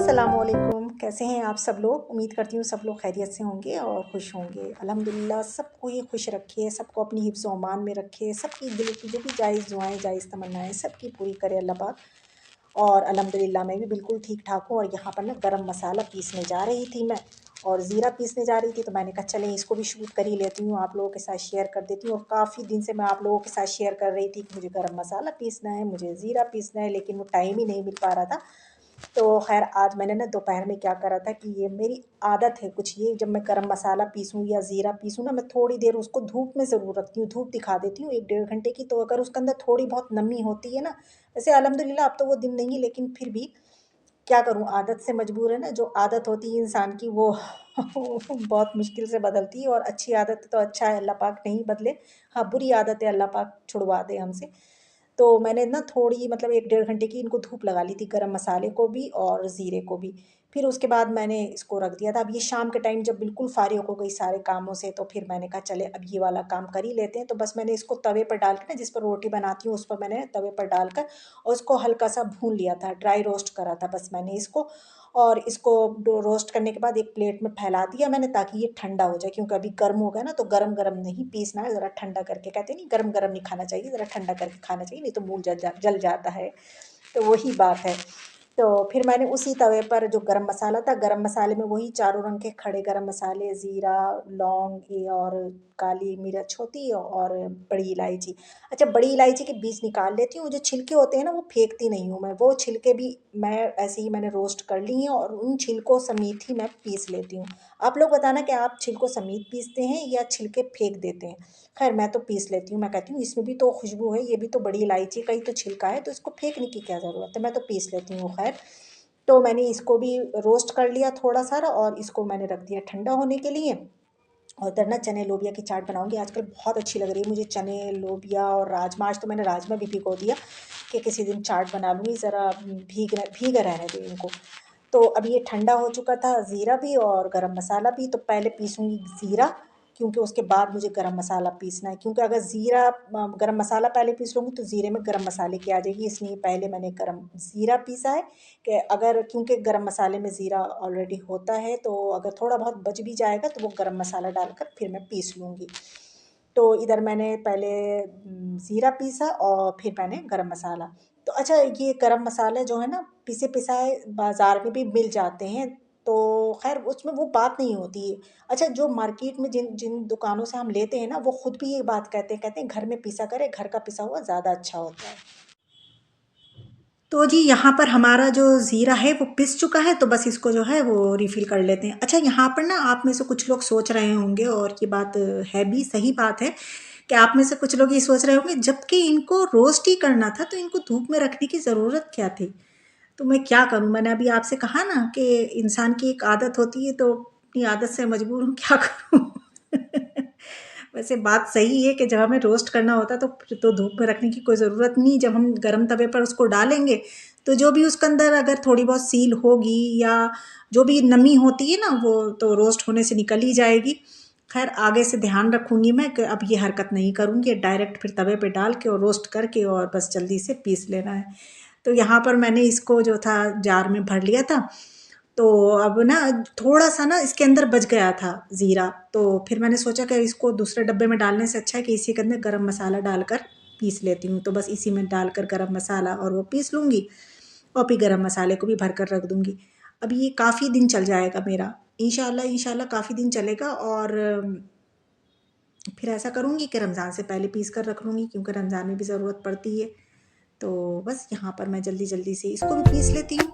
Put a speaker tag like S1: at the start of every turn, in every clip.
S1: अस्सलामुअलैकुम, कैसे हैं आप सब लोग। उम्मीद करती हूँ सब लोग खैरियत से होंगे और खुश होंगे। अल्हम्दुलिल्लाह सबको ही खुश रखे, सबको अपनी हिफ्ज़ व अमान में रखे, सबकी दिल की जो भी जायज़ दुआएं जायज़ तमन्नाएं सबकी पूरी करे अल्लाह पाक। और अल्हम्दुलिल्लाह मैं भी बिल्कुल ठीक ठाक हूँ। और यहाँ पर ना गरम मसाला पीसने जा रही थी मैं, और ज़ीरा पीसने जा रही थी, तो मैंने कहा चलें इसको भी शूट कर ही लेती हूँ, आप लोगों के साथ शेयर कर देती हूँ। और काफ़ी दिन से मैं आप लोगों के साथ शेयर कर रही थी कि मुझे गरम मसाला पीसना है, मुझे ज़ीरा पीसना है, लेकिन वो टाइम ही नहीं मिल पा रहा था। तो ख़ैर आज मैंने ना दोपहर में क्या करा था कि ये मेरी आदत है कुछ, ये जब मैं गरम मसाला पीसूँ या ज़ीरा पीसूँ ना, मैं थोड़ी देर उसको धूप में ज़रूर रखती हूँ, धूप दिखा देती हूँ 1 डेढ़ घंटे की। तो अगर उसके अंदर थोड़ी बहुत नमी होती है ना, वैसे अल्हम्दुलिल्लाह अब तो वो दिन नहीं है, लेकिन फिर भी क्या करूँ, आदत से मजबूर है ना। जो आदत होती है इंसान की वो बहुत मुश्किल से बदलती है। और अच्छी आदत तो अच्छा है, अल्लाह पाक नहीं बदले। हाँ, बुरी आदत है अल्लाह पाक छुड़वा दे हमसे। तो मैंने ना थोड़ी मतलब 1 डेढ़ घंटे की इनको धूप लगा ली थी, गरम मसाले को भी और ज़ीरे को भी। फिर उसके बाद मैंने इसको रख दिया था। अब ये शाम के टाइम जब बिल्कुल फ़ारिग हो गई सारे कामों से, तो फिर मैंने कहा चले अब ये वाला काम कर ही लेते हैं। तो बस मैंने इसको तवे पर डाल के ना, जिस पर रोटी बनाती हूँ उस पर मैंने तवे पर डालकर और उसको हल्का-सा भून लिया था, ड्राई रोस्ट करा था बस मैंने इसको। और इसको डो रोस्ट करने के बाद एक प्लेट में फैला दिया मैंने, ताकि ये ठंडा हो जाए, क्योंकि अभी गर्म हो गया ना, तो गरम-गरम नहीं पीसना है, ज़रा ठंडा करके, कहते नहीं गरम-गरम नहीं खाना चाहिए, ज़रा ठंडा करके खाना चाहिए, नहीं तो मुँह जल जाता है। तो वही बात है। तो फिर मैंने उसी तवे पर जो गरम मसाला था, गरम मसाले में वही चारों रंग के खड़े गरम मसाले, ज़ीरा, लौंग ये और काली मिर्च होती है और बड़ी इलायची। अच्छा, बड़ी इलायची के बीज निकाल लेती हूँ, जो छिलके होते हैं ना वो फेंकती नहीं हूँ मैं, वो छिलके भी मैं ऐसे ही मैंने रोस्ट कर ली हैं और उन छिलकों समेत ही मैं पीस लेती हूँ। आप लोग बताना कि आप छिलकों समेत पीसते हैं या छिलके फेंक देते हैं? खैर मैं तो पीस लेती हूँ, मैं कहती हूँ इसमें भी तो खुशबू है, ये भी तो बड़ी इलायची का ही तो छिलका है, तो इसको फेंकने की क्या ज़रूरत है, मैं तो पीस लेती हूँ खैर। तो मैंने इसको भी रोस्ट कर लिया थोड़ा सारा, और इसको मैंने रख दिया ठंडा होने के लिए। और इधर ना चने लोबिया की चाट बनाऊँगी, आजकल बहुत अच्छी लग रही है मुझे चने, लोबिया और राजमा। आज तो मैंने राजमा भी भिगो दिया कि किसी दिन चाट बना लूँगी, ज़रा भीगे रहने दें इनको। तो अब ये ठंडा हो चुका था ज़ीरा भी और गरम मसाला भी, तो पहले पीसूँगी ज़ीरा, क्योंकि उसके बाद मुझे गरम मसाला पीसना है। क्योंकि अगर गरम मसाला पहले पीस लूँगी तो ज़ीरे में गरम मसाले की आ जाएगी, इसलिए पहले मैंने गरम ज़ीरा पीसा है। कि अगर क्योंकि गरम मसाले में ज़ीरा ऑलरेडी होता है, तो अगर थोड़ा बहुत बच भी जाएगा तो वो गरम मसाला डालकर फिर मैं पीस लूँगी। तो इधर मैंने पहले ज़ीरा पीसा और फिर मैंने गरम मसाला। तो अच्छा, ये गरम मसाले जो है ना पिसे-पिसाए बाज़ार में भी मिल जाते हैं, तो ख़ैर उसमें वो बात नहीं होती है। अच्छा, जो मार्केट में जिन जिन दुकानों से हम लेते हैं ना, वो खुद भी ये बात कहते हैं घर में पिसा करें, घर का पिसा हुआ ज़्यादा अच्छा होता है। तो जी यहाँ पर हमारा जो ज़ीरा है वो पिस चुका है, तो बस इसको जो है वो रिफ़िल कर लेते हैं। अच्छा, यहाँ पर ना आप में से कुछ लोग सोच रहे होंगे, और ये बात है भी, सही बात है कि आप में से कुछ लोग ये सोच रहे होंगे, जबकि इनको रोस्ट ही करना था तो इनको धूप में रखने की ज़रूरत क्या थी? तो मैं क्या करूँ, मैंने अभी आपसे कहा ना कि इंसान की एक आदत होती है, तो अपनी आदत से मजबूर हूँ, क्या करूँ? वैसे बात सही है कि जब हमें रोस्ट करना होता है तो फिर तो धूप में रखने की कोई ज़रूरत नहीं। जब हम गरम तवे पर उसको डालेंगे, तो जो भी उसके अंदर अगर थोड़ी बहुत सील होगी या जो भी नमी होती है ना, वो तो रोस्ट होने से निकल ही जाएगी। खैर आगे से ध्यान रखूँगी मैं कि अब ये हरकत नहीं करूँगी, डायरेक्ट फिर तवे पे डाल के और रोस्ट करके और बस जल्दी से पीस लेना है। तो यहाँ पर मैंने इसको जो था जार में भर लिया था। तो अब ना थोड़ा-सा ना इसके अंदर बच गया था ज़ीरा, तो फिर मैंने सोचा कि इसको दूसरे डब्बे में डालने से अच्छा है कि इसी के अंदर गरम मसाला डालकर पीस लेती हूँ। तो बस इसी में डालकर गरम मसाला और वो पीस लूँगी, और फिर गरम मसाले को भी भर कर रख दूँगी। अब ये काफ़ी दिन चल जाएगा मेरा, इंशाल्लाह इंशाल्लाह काफ़ी दिन चलेगा। और फिर ऐसा करूँगी कि रमज़ान से पहले पीस कर रख लूँगी, क्योंकि रमज़ान में भी ज़रूरत पड़ती है। तो बस यहाँ पर मैं जल्दी-जल्दी से इसको भी पीस लेती हूँ।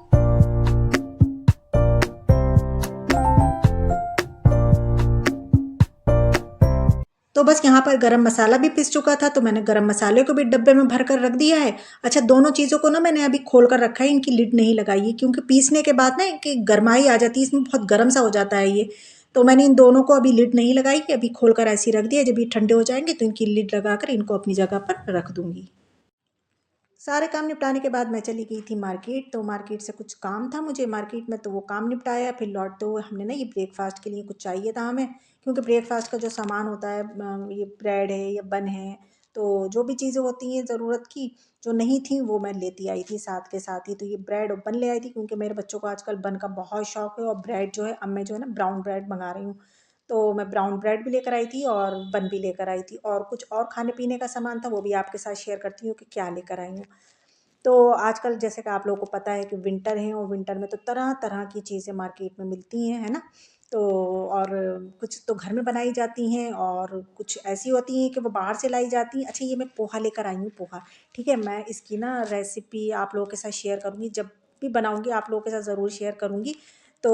S1: तो बस यहाँ पर गरम मसाला भी पिस चुका था, तो मैंने गरम मसाले को भी डब्बे में भर कर रख दिया है। अच्छा, दोनों चीज़ों को ना मैंने अभी खोल कर रखा है, इनकी लिड नहीं लगाई है, क्योंकि पीसने के बाद ना कि गरमाई आ जाती है, इसमें बहुत गर्म सा हो जाता है ये। तो मैंने इन दोनों को अभी लिड नहीं लगाई है, अभी खोल कर ऐसे ही रख दिया। जब ये ठंडे हो जाएंगे तो इनकी लिड लगाकर इनको अपनी जगह पर रख दूँगी। सारे काम निपटाने के बाद मैं चली गई थी मार्केट, तो मार्केट से कुछ काम था मुझे मार्केट में, तो वो काम निपटाया। फिर लौटते हुए हमने ना ये ब्रेकफ़ास्ट के लिए कुछ चाहिए था हमें, क्योंकि ब्रेकफ़ास्ट का जो सामान होता है, ये ब्रेड है या बन है, तो जो भी चीज़ें होती हैं ज़रूरत की, जो नहीं थी वो मैं लेती आई थी साथ के साथ ही। तो ये ब्रेड और बन ले आई थी, क्योंकि मेरे बच्चों को आजकल बन का बहुत शौक है। और ब्रेड जो है, अब मैं जो है ना ब्राउन ब्रेड मंगा रही हूँ। तो मैं ब्राउन ब्रेड भी लेकर आई थी और बन भी लेकर आई थी, और कुछ और खाने पीने का सामान था, वो भी आपके साथ शेयर करती हूँ कि क्या लेकर आई हूँ। तो आजकल जैसे कि आप लोगों को पता है कि विंटर है, और विंटर में तो तरह तरह की चीज़ें मार्केट में मिलती हैं, है ना। तो और कुछ तो घर में बनाई जाती हैं, और कुछ ऐसी होती हैं कि वो बाहर से लाई जाती हैं। अच्छा, ये मैं पोहा लेकर आई हूँ, पोहा। ठीक है, मैं इसकी ना रेसिपी आप लोगों के साथ शेयर करूँगी, जब भी बनाऊँगी आप लोगों के साथ ज़रूर शेयर करूँगी। तो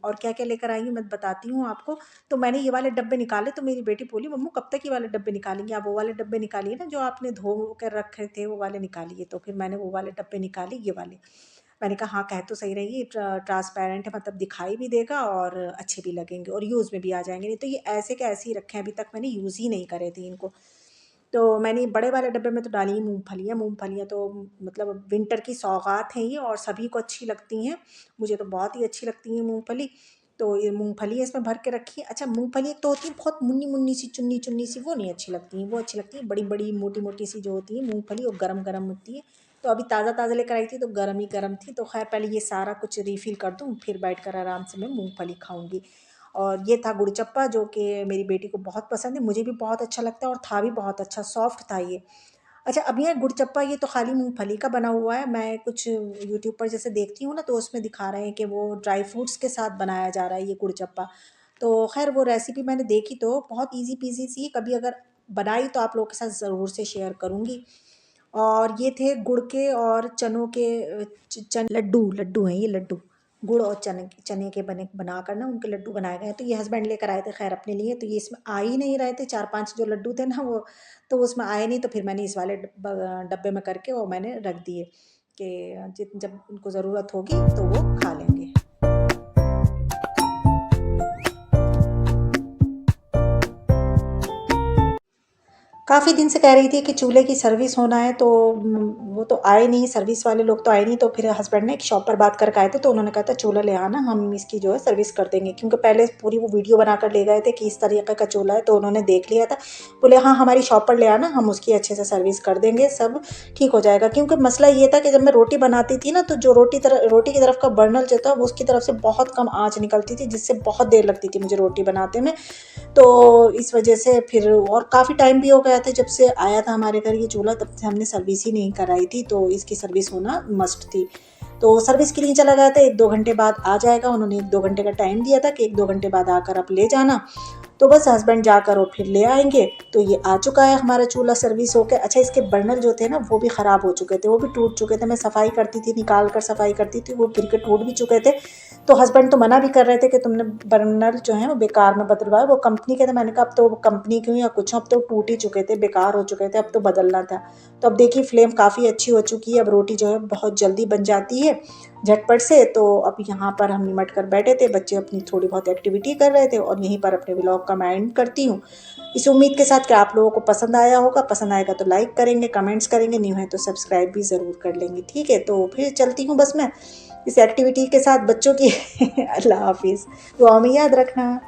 S1: और क्या क्या लेकर आई हूँ मैं बताती हूँ आपको। तो मैंने ये वाले डब्बे निकाले, तो मेरी बेटी बोली, मम्मू कब तक ये वाले डब्बे निकालेंगे, आप वो वाले डब्बे निकालिए ना जो आपने धो कर रखे थे, वो वाले निकालिए। तो फिर मैंने वो वाले डब्बे निकाले, ये वाले। मैंने कहा हाँ, कह तो सही रही है, ट्रांसपेरेंट है, मतलब दिखाई भी देगा और अच्छे भी लगेंगे और यूज़ में भी आ जाएंगे। नहीं तो ये ऐसे के ऐसे ही रखे हैं, अभी तक मैंने यूज़ ही नहीं करे थे इनको। तो मैंने बड़े वाले डब्बे में तो डाली ही मूँगफलियाँ। मूँगफलियाँ तो मतलब विंटर की सौगात हैं ये, और सभी को अच्छी लगती हैं। मुझे तो बहुत ही अच्छी लगती है मूँगफली। तो ये मूँगफली इसमें भर के रखी है। अच्छा, मूँगफली एक तो होती है बहुत मुन्नी-मुन्नी सी, चुन्नी-चुन्नी सी, वो नहीं अच्छी लगती हैं। वो अच्छी लगती है बड़ी-बड़ी, मोटी-मोटी सी जो होती है मूँगफली, और गरम-गरम होती है। तो अभी ताज़ा-ताज़ा लेकर आई थी तो गरम ही गरम थी। तो ख़ैर पहले ये सारा कुछ रिफ़िल कर दूँ, फिर बैठकर आराम से मैं मूँगफली खाऊँगी। और ये था गुड़चप्पा, जो कि मेरी बेटी को बहुत पसंद है, मुझे भी बहुत अच्छा लगता है, और था भी बहुत अच्छा, सॉफ्ट था ये। अच्छा, अब ये गुड़चप्पा ये तो खाली मूँगफली का बना हुआ है। मैं कुछ यूट्यूब पर जैसे देखती हूँ ना, तो उसमें दिखा रहे हैं कि वो ड्राई फ्रूट्स के साथ बनाया जा रहा है ये गुड़चप्पा। तो ख़ैर वो रेसिपी मैंने देखी, तो बहुत ईज़ी पीज़ी सी, कभी अगर बनाई तो आप लोगों के साथ ज़रूर से शेयर करूँगी। और ये थे गुड़ के और चनों के लड्डू लड्डू हैं ये, लड्डू गुड़ और चने चने के बने बनाकर ना उनके लड्डू बनाए गए हैं। तो ये हस्बैंड लेकर आए थे खैर अपने लिए, तो ये इसमें आ ही नहीं रहे थे, 4-5 जो लड्डू थे ना वो, तो उसमें आए नहीं। तो फिर मैंने इस वाले डब्बे में करके वो मैंने रख दिए कि जब उनको ज़रूरत होगी तो वो खा लेंगे। काफ़ी दिन से कह रही थी कि चूल्हे की सर्विस होना है, तो वो तो आए नहीं, सर्विस वाले लोग तो आए नहीं। तो फिर हस्बैंड ने एक शॉप पर बात करके आए थे, तो उन्होंने कहा था चूल्हा ले आना, हम इसकी जो है सर्विस कर देंगे। क्योंकि पहले पूरी वो वीडियो बनाकर ले गए थे कि इस तरीके का चूल्हा है, तो उन्होंने देख लिया था। बोले हाँ, हमारी शॉप पर ले आना, हम उसकी अच्छे से सर्विस कर देंगे, सब ठीक हो जाएगा। क्योंकि मसला ये था कि जब मैं रोटी बनाती थी ना, तो जो रोटी की तरफ का बर्नल जो था वो उसकी तरफ से बहुत कम आँच निकलती थी, जिससे बहुत देर लगती थी मुझे रोटी बनाते में। तो इस वजह से फिर, और काफ़ी टाइम भी हो गया था जब से आया था हमारे घर ये चूल्हा, तब से हमने सर्विस ही नहीं कराई थी। तो इसकी सर्विस होना मस्ट थी। तो सर्विस के लिए चला गया था, 1-2 घंटे बाद आ जाएगा। उन्होंने 1-2 घंटे का टाइम दिया था कि 1-2 घंटे बाद आकर आप ले जाना। तो बस हस्बैंड जाकर और फिर ले आएंगे। तो ये आ चुका है हमारा चूल्हा सर्विस होकर। अच्छा, इसके बर्नल जो थे ना वो भी ख़राब हो चुके थे, वो भी टूट चुके थे। मैं सफाई करती थी, निकाल कर सफाई करती थी, वो गिर के टूट भी चुके थे। तो हस्बैंड तो मना भी कर रहे थे कि तुमने बर्नर जो है वो बेकार में बदलवाए, वो कंपनी के थे। मैंने कहा अब तो कंपनी क्यों या कुछ, अब तो टूट ही चुके थे, बेकार हो चुके थे, अब तो बदलना था। तो अब देखिए फ्लेम काफ़ी अच्छी हो चुकी है, अब रोटी जो है बहुत जल्दी बन जाती है झटपट से। तो अब यहाँ पर हम निमट कर बैठे थे, बच्चे अपनी थोड़ी बहुत एक्टिविटी कर रहे थे, और यहीं पर अपने व्लॉग का मैं एंड करती हूँ, इस उम्मीद के साथ कि आप लोगों को पसंद आया होगा। पसंद आएगा तो लाइक करेंगे, कमेंट्स करेंगे, नहीं है तो सब्सक्राइब भी ज़रूर कर लेंगे। ठीक है, तो फिर चलती हूँ बस मैं इस एक्टिविटी के साथ बच्चों की। अल्लाह हाफिज़, दुआ में याद रखना।